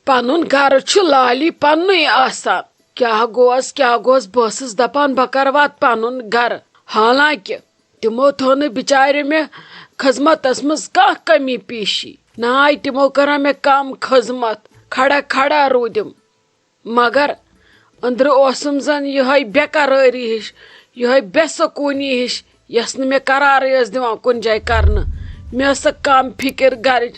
پنن گھر لالی پننُے آسان کیا گوس بہٕ ٲسٕس دپان بہٕ کر وات پنُن گھر حالانکہ تمو تھو نہٕ بچارِ مےٚ خدمتس منٛز کانٛہہ کمی پیشی نہ آیہِ تمو کٔرن مےٚ کم خدمت کھڑا روٗدِم مگر أنٛدرٕ اوسُم زن یِہوے بے قرٲری ہِش یِہوے بے سکوٗنی ہِش یۄس نہٕ مےٚ قرارٕے ٲس دِوان کُنہِ جایہِ کرنہٕ مےٚ ٲس سۄ کم فکر گرٕچ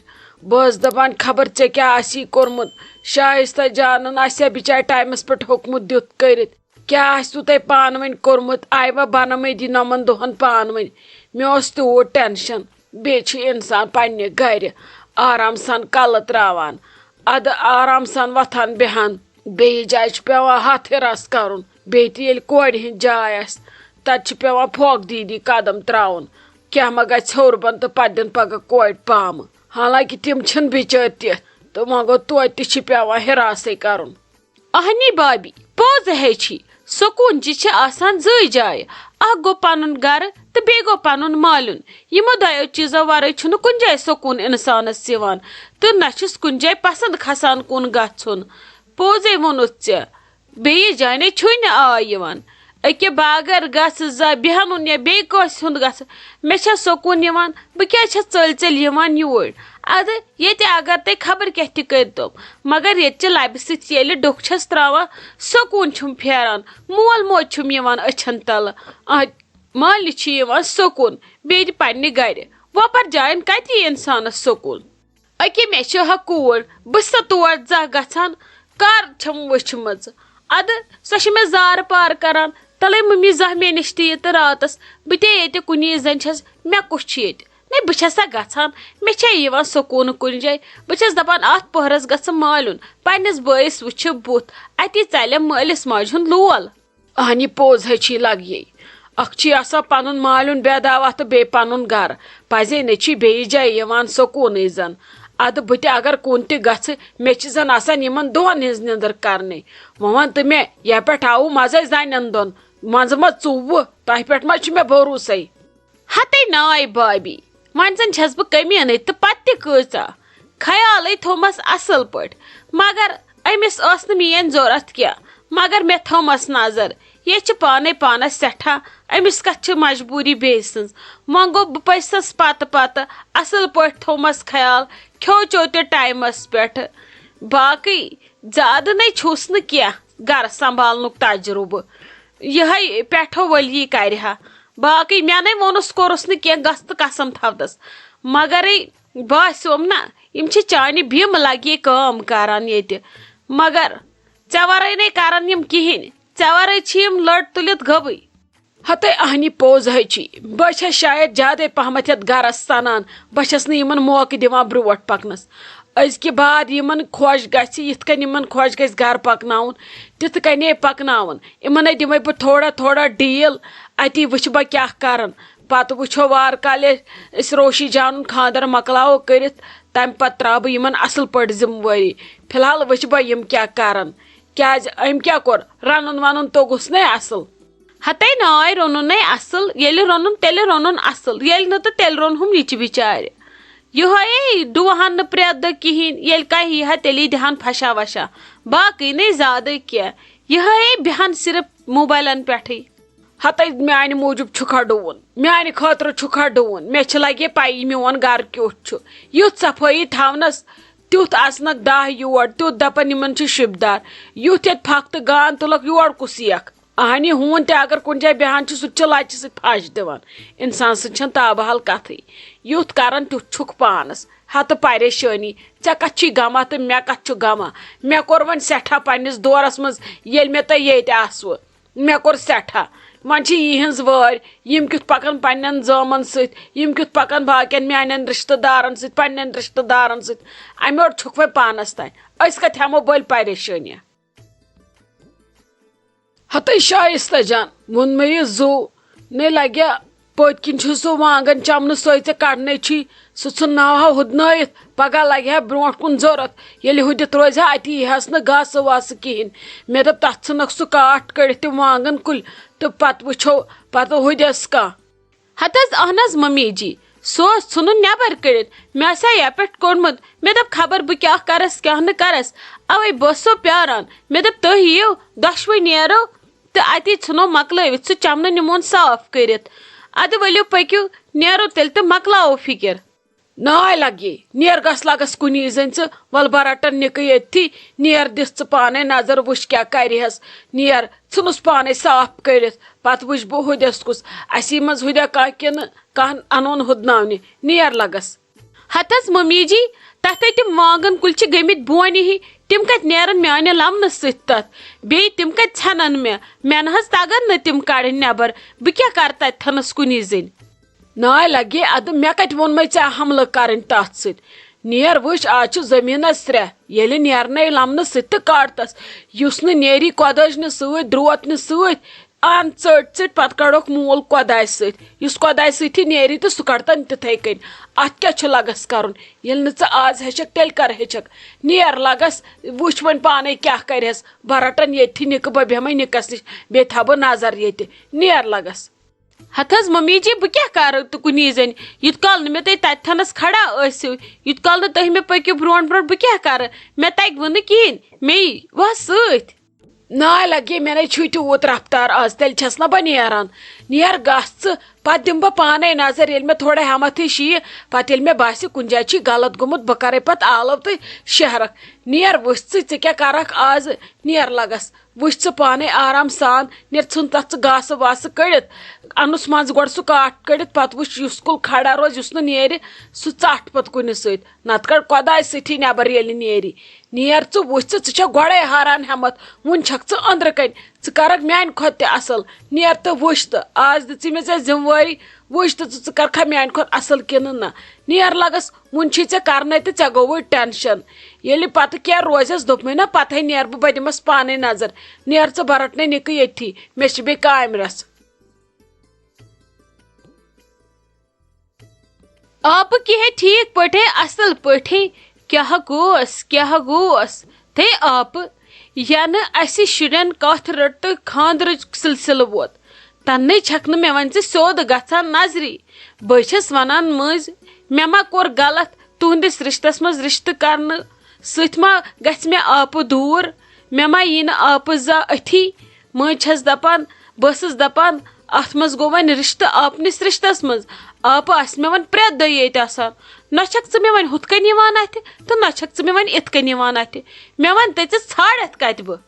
بہٕ ٲسٕس دپان خبر ژےٚ کیٛاہ آسی کوٚرمُت شایستہ جانن آسیا بچارِ ٹایمس پٮ۪ٹھ ہیوٚکمُت دِتھ کٔرِتھ کیٛاہ آسوٕ تۄہہِ پانہٕ ؤنۍ کوٚرمُت آیوا بنٲمٕتی نۄمن دۄہن پانہٕ ؤنۍ مےٚ اوس تیوٗت ٹٮ۪نشن بیٚیہِ چھُ اِنسان پننہِ گرِ آرام سان کلہٕ تراوان ادٕ آرام سان وۄتھان بیٚہان بیٚیِس جایہِ چھُ پیٚوان ہتھ ہِرس کرُن بیٚیہِ تہِ ییٚلہِ کورِ ہِنٛز جاے آسہِ تتہِ چھُ پیٚوان پھوکھ دیٖدی قدم تراوُن کیٚنٛہہ ما گژھِ ہیوٚر بۄن تہٕ پتہٕ دِن پگہہ کورِ پامہٕ حالانکہ تِم چھِنہٕ بِچٲرۍ تِتھ تہٕ وۄنۍ گوٚو توتہِ تہِ چھُ پیٚوان ہِراسے کرُن اہنی بابی پوٚز ہے چھی سکوٗن چہِ چھِ آسان زٕے جایہِ اکھ گوٚو پنُن گرٕ تہٕ بیٚیہِ گوٚو پنُن مالُن یِمو دۄیو چیٖزو ورٲے چھُنہٕ کُنہِ جایہِ سکوٗن اِنسانس یِوان تہٕ نہ چھُس کُنہِ جایہِ پسنٛد کھسان کُن گژھُن پوٚزے ووٚنُتھ ژےٚ بیٚیِس جایہِ نے چھُے نہٕ آے یِوان أکیاہ بہٕ اگر گژھٕ زا بیٚہنُن یا بیٚیہِ کٲنٛسہِ ہُنٛد گژھٕ مےٚ چھا سکوٗن یِوان بہٕ کیٛازِ چھس ژٔلۍ یِوان یوٗرۍ ادٕ ییٚتہِ اگر تُہۍ خبر کیٛاہ تہِ کٔرتو مگر ییٚتہِ چہِ لبہِ سۭتۍ ییٚلہِ ڈوٚکھ چھس تراوان سکوٗن چھُم پھیران مول موج چھُم یِوان أچھن تلہٕ مالنہِ چھُ یِوان سکوٗن بیٚیہِ تہِ پننہِ گرِ وۄپر جاین کتہِ یی انسانس سکوٗن أکیاہ مےٚ چھِ ہا کوٗر بہٕ چھس تور زانٛہہ گژھان کر چھم وٕچھمٕژ ادٕ سۄ چھِ مےٚ زارٕ پار کران تلے مٔمی زانٛہہ مےٚ نِش تہِ یہِ تہٕ راتس بہٕ تے ییٚتہِ کُنی زٔنۍ چھس مےٚ کُس چھُ ییٚتہِ نے بہٕ چھسا گژھان مےٚ چھا یِوان سکوٗن کُنہِ جایہِ بہٕ چھس دپان اتھ پٔہرس گژھٕ مالُن پننِس بٲیِس وٕچھِ بُتھ اتی ژلٮ۪م مٲلِس ماجہِ ہُنٛد لول اہنہِ پوٚز ہے چھی لگیے اکھ چھُے آسان پنُن مالُن بے دعوا تہٕ بیٚیہِ پنُن گرٕ پزے نہٕ چھُے بیٚیِس جایہِ یِوان سکوٗنٕے زن ادٕ بہٕ تہِ اگر کُن تہِ گژھٕ مےٚ چھِ زن آسان یِمن دۄہن ہِنٛز نِندٕر کرنٕے وۄنۍ ون تہٕ مےٚ یپھ پٮ۪ٹھ آوُ مزے زنٮ۪ن دۄن منٛزٕ ما ژوٚوُہ تۄہہِ پٮ۪ٹھ ما چھُ مےٚ بھروسے ہتے ناے بابی وۄنۍ زن چھس بہٕ کٔمیٖنٕے تہٕ پتہٕ تہِ کۭژاہ خیالٕے تھومس اصل پٲٹھۍ مگر أمِس ٲس نہٕ میٲنۍ ضوٚرتھ کینٛہہ مگر مےٚ تھومس نظر یہِ چھِ پانے پانس سٮ۪ٹھاہ أمِس کتھ چھِ مجبوٗری بیٚیہِ سٕنٛز وۄنۍ گوٚو بہٕ پٔژھِس پتہٕ اصل پٲٹھۍ تھومس خیال کھیٚو چیٚو تہِ ٹایمس پٮ۪ٹھ باقٕے زیادٕ نے چھُس نہٕ کینٛہہ گرٕ سنبھالنُک تجرُبہٕ یِہے پٮ۪ٹھو ؤلی کرِ ہا باقٕے مےٚ نے ووٚنُس کوٚرُس نہٕ کینٛہہ گژھ تہٕ قسم تھاوتس مگرے باسیوم نہ یِم چھِ چانہِ بِم لگے کٲم کران ییٚتہِ مگر ژےٚ ورٲے نے کران یِم کہیٖنۍ ژےٚ ورٲے چھِ یِم لٔڑ تُلِتھ غٲبٕے ہتے اہنہِ پوٚز ہے چھی بہٕ چھس شاید زیادے پہمتھ یتھ گرس سنان بہٕ چھس نہٕ یِمن موقعہٕ دِوان برٛونٛٹھ پکنس أزکہِ بعد یِمن خۄش گژھِ یِتھ کٔنۍ یِمن خۄش گژھِ گرٕ پکناوُن تِتھ کٔنے پکناوُن یِمنے دِمے بہٕ تھوڑا ڈیٖل اتی وٕچھِ بہٕ کیٛاہ کرن پتہٕ وٕچھو وارٕ کالہِ أسۍ روشی جانُن خانٛدر مۄکلاوو کٔرِتھ تمہِ پتہٕ تراو بہٕ یِمن اصل پٲٹھۍ ذمہٕ وٲری فلحال وٕچھِ بہٕ یِم کیٛاہ کرن کیٛازِ أمۍ کیٛاہ کوٚر رنُن ونُن توٚگُس نے اصل ہتے ناے روٚنُنے اصل ییٚلہِ روٚنُن تیٚلہِ روٚنُن اصل ییٚلہِ نہٕ تہٕ تیٚلہِ روٚنہُم نِچہِ بِچارِ یِہوے ڈُوہن نہٕ پرٛٮ۪تھ دۄہ کِہیٖنۍ ییٚلہِ کانٛہہ یی ہا تیٚلی دِہان پھشا وشا باقٕے نے زیادٕ کینٛہہ یِہے بیٚہن صرف موبایلن پٮ۪ٹھٕے ہتے میانہِ موٗجوٗب چھُکھا ڈوٗن میانہِ خٲطرٕ چھُکھا ڈوٗن مےٚ چھِ لگے پایی میون گرٕ کیُتھ چھُ یُتھ صفٲیی تھاونس تیُتھ آسنکھ داہ یور تیُتھ دپان یِمن چھُ شِبدار یُتھ ییٚتہِ پھکھ تہٕ گانٛد تُلکھ یور کُس یکھ اہنہِ ہوٗن تہِ اگر کُنہِ جایہِ بیٚہان چھُ سُہ تہِ چھُ لچہِ سۭتۍ پھش دِوان انسان سۭتۍ چھنہٕ تابہٕ حال کتھٕے یُتھ کران تیُتھ چھُکھ پانس ہتہٕ پریشٲنی ژےٚ کتھ چھُے غمہ تہٕ مےٚ کتھ چھُ غمہ مےٚ کوٚر وۄنۍ سٮ۪ٹھاہ پننِس دورس منٛز ییٚلہِ مےٚ تُہۍ ییٚتہِ آسوٕ مےٚ کوٚر سٮ۪ٹھاہ وۄنۍ چھِ یِہنٛز وٲرۍ یِم کیُتھ پکان پننٮ۪ن زٲمن سۭتۍ یِم کیُتھ پکان باقین میانٮ۪ن رشتہٕ دارن سۭتۍ پننٮ۪ن رشتہٕ دارن سۭتۍ امہِ اور چھُکھ وۄنۍ پانس تانۍ أسۍ کتہِ ہٮ۪مو بٔلۍ پریشٲنیاہ ہتے شایستہ جان ووٚن مےٚ یہِ زوٗ نے لگیا پٔتۍ کِنۍ چھُ سُہ وانگن چمنہٕ سۄے ژےٚ کڑنے چھُے سُہ ژھٕنناوہا ہُدنٲیِتھ پگہہ لگہِ ہا برونٛٹھ کُن ضوٚرتھ ییٚلہِ ہُدِتھ روزِ ہا اتی یی ہس نہٕ گاسہٕ واسہٕ کہیٖنۍ مےٚ دوٚپ تتھ ژھٕنکھ سُہ کاٹھ کٔڑِتھ تِم وانگن کُلۍ تہٕ پتہٕ وٕچھو پتہٕ ہُدٮ۪س کانٛہہ ہتہٕ حظ اہن حظ ممی جی سو ژھنن نیبر کڑت مے آسیا یپٹ کوڑمت مے دپ خبر بہ کیا کرس کیا نہ کرس اوے بسو پیاران مے دپ تہ یو دشوے نیرو تو اتی ژھنو مکلوت سہ چمنہ نمون صاف کرت اد ؤلِو پٔکِو نیرو تیٚلہِ تہٕ مکلاوو فکر ناے لگی نیر گس لگس کنی زن ول برٹن نک یتھی نیر دس پانے نظر وچ کیا کرہس نیر ژھنس پانے صاف کرت پتہ وچ بہ ہدس کس اسی مز ہدیا کن کان انون ہدناونہ نیر لگس ہتس ممی جی تتھ تم وانگن کل گمت بونہ ہی تم کت نیرن میانہ لمنہ ست تت بی تم کت ژھنن مے نہ تگن نہ تم کڑن نیبر بہ کیا کر تت تھنس کنی زن ناے لگی اد مے کت وون مے ژے حملہ کرن تات ست نیر وچ آج زمینس ترے ییٚلہِ نیرنے لمنہ ست تہ کاڑتس یس نہ نیری کۄدٲجۍ نہ سۭتۍ دروت نہ سۭتۍ ان ژٹ ژٹ پتہ کڑوکھ مول کۄداے ست یس کۄداے سۭتی نیری تہ سہ کڑتن تتھے کن ات کیا چھ لگس کرن ییٚلہِ نہ ژٕ آز ہیچھکھ تیٚلہِ کر ہیچھکھ نیر لگس وچھ وۄنۍ پانے کیا کرہس بہ رٹن ییٚتھی نکہٕ بہ بیہمے نکس نش بیٚیہِ تھاو بہ نظر ییٚتہِ نیر لگس ہتس ممی جی بہ کیا کر تو کنی زن یت کال نہ مے تھی تت تھنس کھڑا ٲسِو یت کال نہ تھی مے پٔکِو برونٛٹھ برونٛٹھ بہ کیا کر مے تگہ وٕ نہٕ کہیٖنۍ مے وا سۭتۍ ناے لگی مے نے چھُ تیوٗت رفتار آز تیٚلہِ چھس نہ بہ نیران نیر گژھ ژٕ پتہٕ دِمہٕ بہٕ پانے نظر ییٚلہِ مےٚ تھوڑا ہٮ۪متھٕے شیٖہ پتہٕ ییٚلہِ مےٚ باسہِ کُنہِ جایہِ چھُے غلط گوٚمُت بہٕ کرے پتہٕ آلو تہٕ شہرکھ نیر وٕچھ ژٕ کیٛاہ کرکھ آز نیر لگس وٕچھ ژٕ پانے آرام سان نیر ژھُن تتھ ژٕ گاسہٕ واسہٕ کٔڑِتھ انُس منٛزٕ گۄڈٕ سُہ کاٹھ کٔڑِتھ پتہٕ وٕچھ یُس کُل کھڑا روزِ یُس نہٕ نیرِ سُہ ژٹھ پتہٕ کُنہِ سۭتۍ نتہٕ کڑ کۄداے سۭتی نیبر ییٚلہِ نیری نیر ژٕ وٕچھ ژٕ چھکھ گۄڈے ہاران ہٮ۪مت وُنہِ چھکھ ژٕ أنٛدرٕ کَنۍ ژٕ کرکھ میانہِ کھۄتہٕ تہِ اصل نیر تہٕ وٕچھ تہٕ آز دِژٕے مےٚ ژےٚ ذمہٕ وٕچھ تہٕ ژٕ کرکھا میانہِ کھۄتہٕ اصل کِنہٕ نہ نیر لگس وُنہِ چھُے ژےٚ کرنے تہٕ ژےٚ گوٚوُے ٹینشن ییٚلہِ پتہٕ کینٛہہ روزٮ۪س دوٚپمے نا پتہٕ نیرٕ بہٕ دِمس پانے نظر نیر ژٕ بہ رٹنے نِکہٕ ییٚتھی مےٚ چھِ بیٚیہِ کامہِ رژھ آپ کی ہے ٹھیک پٲٹھۍ اصل پٲٹھۍ کیٛاہ گوس تھے آپ ینہٕ اسہِ شُرٮ۪ن کتھ رٔٹ تہٕ خاندرٕچ سلسلہٕ ووت تننے چھکھ نہٕ مےٚ وۄنۍ ژٕ سیوٚد گژھان نظری بہٕ چھس ونان مٔنٛزۍ مےٚ ما کوٚر غلط تُہنٛدِس رشتس منٛز رشتہٕ کرنہٕ سۭتۍ ما گژھِ مےٚ آپہٕ دوٗر مےٚ ما یی نہٕ آپہٕ زا أتھی مٔنٛزۍ چھس دپان بہٕ ٲسٕس دپان اتھ منٛز گوٚو وۄنۍ رشتہٕ آپنِس رشتس منٛز آپہٕ آسہِ مےٚ وۄنۍ پرٮ۪تھ دۄہ ییٚتہِ آسان نہ چھکھ ژٕ مےٚ وۄنۍ ہُتھ کٔنۍ یِوان اتھِ تہٕ نہ چھکھ ژٕ مےٚ وۄنۍ یِتھ کٔنۍ یِوان اتھِ مےٚ ون تہٕ ژٕ ژھانڈتھ کتہِ بہٕ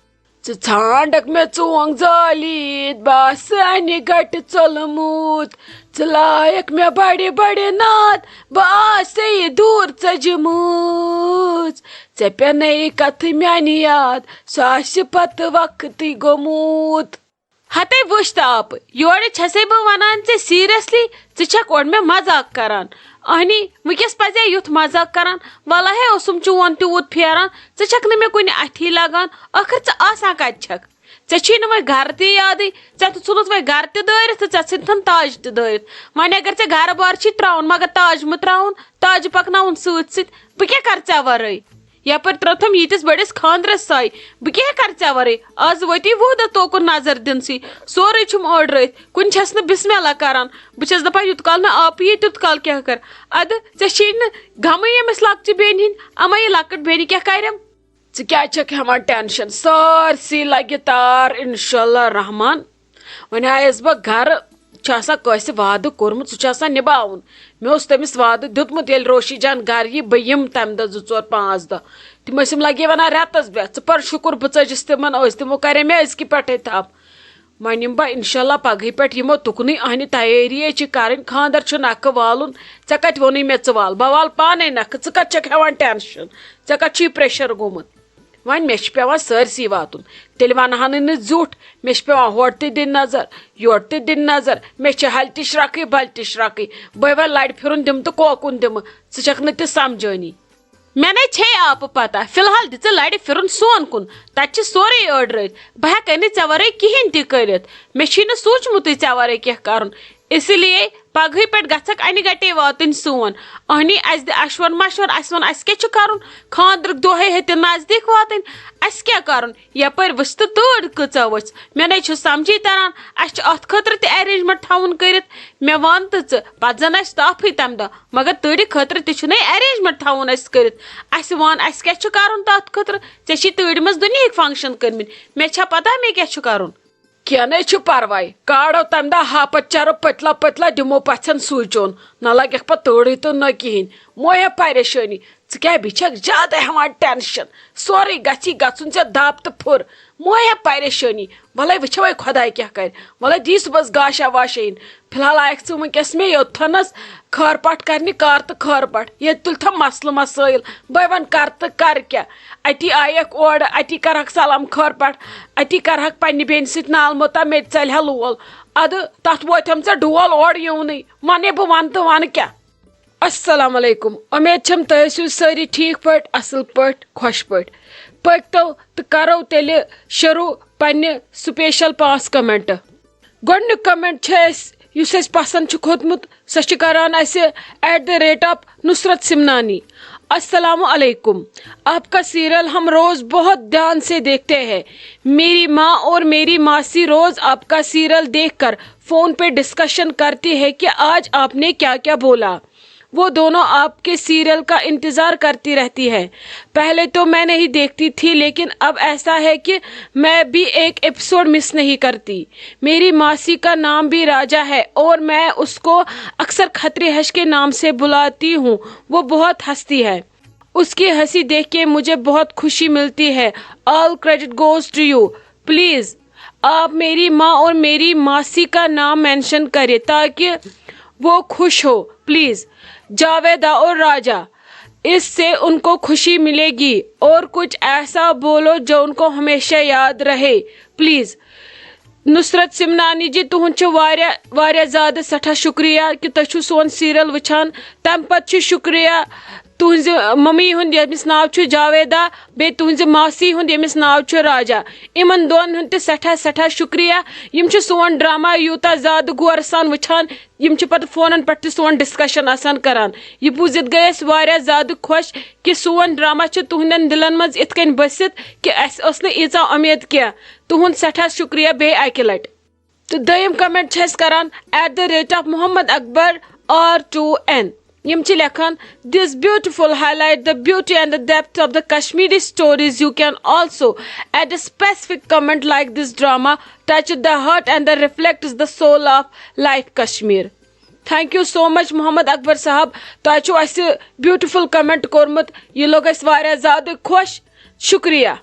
ژٕ ژھانڈکھ مےٚ ژونٛگ زٲلِتھ باسہِ انہِ گٹہِ ژوٚلمُت ژٕ لایکھ مےٚ بڑِ بڑِ ناد بہٕ آسے دوٗر ژجمٕژ ژےٚ پٮ۪نَے کتھٕ میانہِ یاد سُہ آسہِ پتہٕ وقتٕے گوٚمُت ہتے وٕچھ تہٕ آپہٕ یورٕ چھسے بہٕ ونان ژےٚ سیٖریسلی ژٕ چھکھ اورٕ مےٚ مزاق کران اہنی وٕنکیٚس پزے یُتھ مزاق کران واللہ ہے اوسُم چون تیوٗت پھیران ژٕ چھکھ نہٕ مےٚ کُنہِ اَتھی لگان ٲخر ژٕ آسان کتہِ چھکھ ژےٚ چھُے نہٕ وۄنۍ گرٕ تہِ یادٕے ژےٚ تہٕ ژھُنُتھ وۄنۍ گرٕ تہِ دٲرِتھ تہٕ ژےٚ ژھٕنتھن تاج تہِ دٲرِتھ وۄنۍ اگر ژےٚ گرٕ بار چھی تراوُن مگر تاج مہٕ تراوُن تاجہِ پکناوُن سۭتۍ سۭتۍ بہٕ کیٛاہ کرٕ ژےٚ ورٲے یپٲرۍ ترٲوتھم ییٖتِس بٔڑِس خاندرس ساے بہٕ کیٛاہ کرٕ ژےٚ ورٲے آز وٲتی 20 دۄہ توکُن نظر دِنسٕے سورُے چھُم أڑرٲیِتھ کُنہِ چھس نہٕ بسمہ اللہ کران بہٕ چھس دپان یوٗت کال نہٕ آپہٕ یی تیوٗت کال کیٛاہ کر ادٕ ژےٚ چھِی نہٕ غمٕے ییٚمِس لۄکچہِ بیٚنہِ ہِنٛدۍ اما یہِ لۄکٕٹ بیٚنہِ کیٛاہ کرٮ۪م ژٕ کیٛازِ چھکھ ہٮ۪وان ٹینشن سٲرسٕے لگہِ تار انشاء اللہ رحمان وۄنۍ آیس بہٕ گرٕ چھُ آسان کٲنٛسہِ وعدٕ کوٚرمُت سُہ چھُ آسان نِباوُن مےٚ اوس تٔمِس وعدٕ دیُتمُت ییٚلہِ روشی جان گرٕ یی بہٕ یِمہٕ تمہِ دۄہ 2 4 5 دۄہ تِم ٲسِم لگے ونان رٮ۪تس بیٚہہ ژٕ پر شُکُر بہٕ ژٔجِس تِمن ٲسۍ تِمو کرے مےٚ أزکہِ پٮ۪ٹھے تھپھ وۄنۍ یِمہٕ بہٕ انشاء اللہ پگہٕے پٮ۪ٹھ یِمو تُکنُے اہنہِ تیٲری چھِ کرٕنۍ خاندر چھُ نکھٕ والُن ژےٚ کتہِ ووٚنُے مےٚ ژٕ وال بہٕ والہٕ پانے نکھٕ ژٕ کتہِ چھکھ ہٮ۪وان ٹینشن ژےٚ کتہِ چھُے پریشر گوٚمُت وۄنۍ مےٚ چھُ پیوان سٲرسٕے واتُن تیٚلہِ ونہانٕے نہٕ زیُٹھ مےٚ چھِ پیوان ہورٕ تہِ دِنۍ نظر یورٕ تہِ دِنۍ نظر مےٚ چھِ ہلہِ تہِ شرکٕے بلہِ تہِ شرکٕے بہٕ وۄنۍ لرِ پھِرُن دِمہٕ تہٕ کوکُن دِمہٕ ژٕ چھکھ نہٕ تہِ سمجھٲنی مےٚ نے چھے آپہٕ پتہ فلحال دِ ژٕ لرِ پھِرُن سون کُن تتہِ چھِ سورُے أڑرٲیِتھ بہٕ ہٮ۪کے نہٕ ژےٚ ورٲے کہیٖنۍ تہِ کٔرِتھ مےٚ چھُے نہٕ سوٗنچمُتٕے ژےٚ ورٲے کینٛہہ کرُن اسی لیے پگہٕے پٮ۪ٹھ گژھکھ انہِ گٹے واتٕنۍ سون اہنی اسہِ دِ اشور مشور اسہِ ووٚن اسہِ کیٛاہ چھُ کرُن خاندرُک دۄہے ہیٚتِن نزدیٖک واتٕنۍ اسہِ کیٛاہ کرُن یپٲرۍ وٕچھ تہٕ تۭر کۭژاہ ؤژھ مےٚ نَے چھُ سمجھی تران اسہِ چھُ اتھ خٲطرٕ تہِ ارینجمنٹ تھاوُن کٔرِتھ مےٚ ون تہٕ ژٕ پتہٕ زن اسہِ تاپھٕے تمہِ دۄہ مگر تۭرِ خٲطرٕ تہِ چھُنَے ارینجمنٹ تھاوُن اسہِ کٔرِتھ اسہِ ون اسہِ کیٛاہ چھُ کرُن تتھ خٲطرٕ ژےٚ چھی تۭرِ منٛز دُنہِکۍ فنکشن کٔرمٕتۍ مےٚ چھا پتہ مےٚ کیٛاہ چھُ کرُن کینٛہہ چھُ پرواے کاڑو تمہِ دۄہ ہاپت چرو پٔتلا پٔتلا دِمو پژھٮ۪ن سُے چوٚن نہ لگٮ۪کھ پتہٕ تۭرٕے تہٕ نہ کہیٖنۍ مویا پریشٲنی ژٕ کیٛاہ بیٚچھکھ زیادٕ ہٮ۪وان ٹٮ۪نشن سورُے گژھی گژھُن ژےٚ دب تہٕ پھُر مویا پریشٲنی وَلے وٕچھو وَے خۄداے کیٛاہ کرِ وَلے دی صُبحس گاشا واشا یِن فِلحال آیکھ ژٕ وٕنکیٚس مےٚ یوٚتتھنس خٲر پاٹھ کرنہِ کر تہٕ خٲر پاٹھ ییٚتہِ تُلتھم مسلہٕ مسٲیل بے وَن کر تہٕ کر کیٛاہ اتی آیکھ اورٕ اتی کرہکھ سلام خٲر پاٹھ اتی کرہکھ پننہِ بیٚنہِ سۭتۍ نال مُتا مےٚ تہِ ژَلہِ ہا لول ادٕ تتھ ووتھم ژےٚ ڈول اورٕ یِونٕے ونے بہٕ ون تہٕ ون کیٛاہ السلام علیکم امید چھم تُہۍ ٲسِو سٲری ٹھیٖک پٲٹھۍ اصل پٲٹھۍ خۄش پٲٹھۍ پٔکتو تہٕ کرو تیٚلہِ شروٗع پننہِ سپیشل 5 کمنٹ گۄڈنیُک کمنٹ چھِ أسۍ یُس اَسہِ پسنٛد چھُ کھوٚتمُت سۄ چھِ کران اَسہِ @ نصرت سمنانی السلام علیکم آپ کا سیریل ہم روز بہت دھیان سے دیکھتے ہیں میری ماں اور میری ماسی روز آپ کا سیریل دیکھ کر فون پہ ڈسکشن کرتی ہے کہ آج آپ نے کیا کیا بولا وہ دونوں آپ کے سیریل کا انتظار کرتی رہتی ہے پہلے تو میں نہیں دیکھتی تھی لیکن اب ایسا ہے کہ میں بھی ایک ایپیسوڈ مس نہیں کرتی میری ماسی کا نام بھی راجا ہے اور میں اس کو اکثر کھتری ہش کے نام سے بلاتی ہوں وہ بہت ہنستی ہے اس کی ہنسی دیکھ کے مجھے بہت خوشی ملتی ہے all credit goes to you please آپ میری ماں اور میری ماسی کا نام مینشن کریں تاکہ وہ خوش ہو پلیز جاویدا اور راجا اس سے ان کو خوشی ملے گی اور کچھ ایسا بولو جو ان کو ہمیشہ یاد رہے پلیز نصرت سمنانی جی تہد واریاہ زیادٕ سٹھا شکریہ کہ تُہۍ چھُو سون سیریل وٕچھان تمہِ پتہٕ چھُ شکریہ تہنٛزِ ممی ہُنٛد ییٚمِس ناو چھُ جاویدا بیٚیہِ تہنٛزِ ماسی ہُنٛد ییٚمِس ناو چھُ راجا یِمن دۄن ہُنٛد تہِ سٮ۪ٹھاہ شکریہ یِم چھِ سون ڈرامہ یوٗتاہ زیادٕ غورٕ سان وٕچھان یِم چھِ پتہٕ فونن پٮ۪ٹھ تہِ سون ڈسکشن آسان کران یہِ بوٗزِتھ گٔے أسۍ واریاہ زیادٕ خۄش کہِ سون ڈرامہ چھُ تُہنٛدٮ۪ن دلن منٛز یِتھ کٔنۍ بٔسِتھ کہِ اسہِ ٲس نہٕ ییٖژاہ اُمید کینٛہہ تُہُنٛد سٮ۪ٹھاہ شکریہ بیٚیہِ اکہِ لٹہِ تہٕ دوٚیِم کمنٹ چھِ أسۍ کران @ محمد اکبر R2N یم چھِ لیکھان this beautiful highlight the beauty and the depth of the Kashmiri stories you can also add a specific comment like this drama touches the heart and the reflects the soul of life Kashmir thank you so much محمد اکبر صاحب تۄہہِ چھُو اَسہِ beautiful comment کوٚرمُت یہِ لوٚگ اَسہِ واریاہ زیادٕ خۄش شکریہ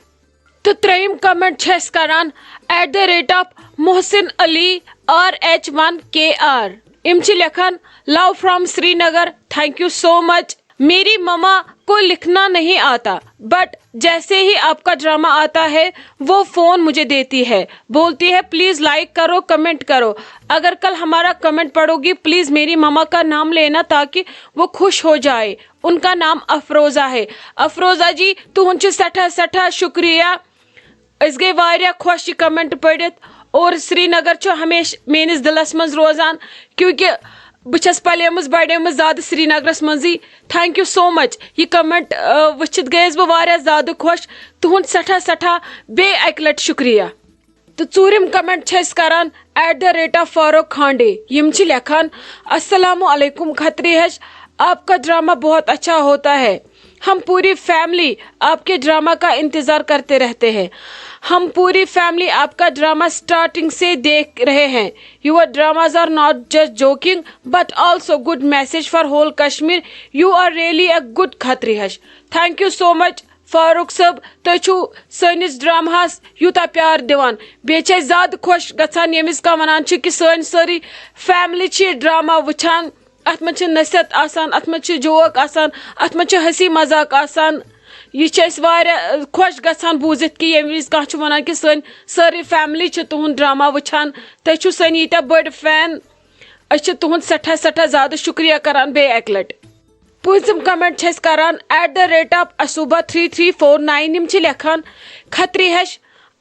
تہٕ ترٛیٚیِم کمنٹ چھِ أسۍ کران @ محسن علی RH1KR یم چھِ لیکھان love from Srinagar thank you so much میری مما کو لکھنا نہیں آتا بٹ جیسے ہی آپ کا ڈرامہ آتا ہے وہ فون مجھے دیتی ہے بولتی ہے پلیز لائک کرو کمنٹ کرو اگر کل ہمارا کمنٹ پڑھو گی پلیز میری مما کا نام لینا تاکہ وہ خوش ہو جائے ان کا نام افروزہ ہے افروزہ جی تہد چھُ سٮ۪ٹھاہ شکریہ أسۍ گٔے واریاہ خۄش یہِ کمنٹ پٔرِتھ اور سری نگر چھُ ہمیشہ میٲنِس دلس منٛز روزان کیونکہ بہٕ چھس پلیمٕژ بڑیمٕژ زیادٕ سری نگرس منٛزٕے تھینک یو سو مچ یہِ کمنٹ وٕچھِتھ گٔیس بہٕ واریاہ زیادٕ خۄش تُہُنٛد سٮ۪ٹھاہ بیٚیہِ اکہِ لٹہِ شکریہ تہٕ ژوٗرِم کمنٹ چھِ أسۍ کران @ فاروق کھانڈے یم چھِ لیکھان السلام علیکم کھتری ہش آپ کا ڈرامہ بہت اچھا ہوتا ہے ہم پوری فیملی آپ کے ڈرامہ کا انتظار کرتے رہتے ہیں ہم پوری فیملی آپ کا ڈرامہ اسٹارٹنگ سے دیکھ رہے ہیں your dramas are not just joking but also good message for whole Kashmir you are really a good کھتری ہش تھینک یو سو مچ فاروق صٲب تُہۍ چھُو سٲنِس ڈراماہس یوٗتاہ پیار دِوان بیٚیہِ چھِ أسۍ زیادٕ خۄش گژھان ییٚمہِ وِزِ کانٛہہ ونان چھِ کہِ سٲنۍ سٲری فیملی چھِ یہِ ڈرامہ وٕچھان اتھ منٛز چھِ نصیحت آسان اتھ منٛز چھِ جوک آسان اتھ منٛز چھُ ہسی مذاق آسان یہ چھِ أسۍ واریاہ خۄش گژھان بوٗزِتھ کہِ ییٚمہِ وِزِ کانٛہہ چھُ ونان کہِ سٲنۍ سٲرٕے فیملی چھِ تُہُنٛد ڈرامہ وٕچھان تُہۍ چھِو سٲنۍ ییٖتیاہ بٔڑۍ فین أسۍ چھِ تُہُنٛد سٮ۪ٹھاہ زیادٕ شکریہ کران بیٚیہِ اکہِ لٹہِ پوٗنٛژِم کمنٹ چھِ أسۍ کران @ اصوبہ 3349 یم چھِ لیکھان کھتری ہش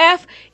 F.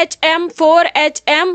HM 4HM.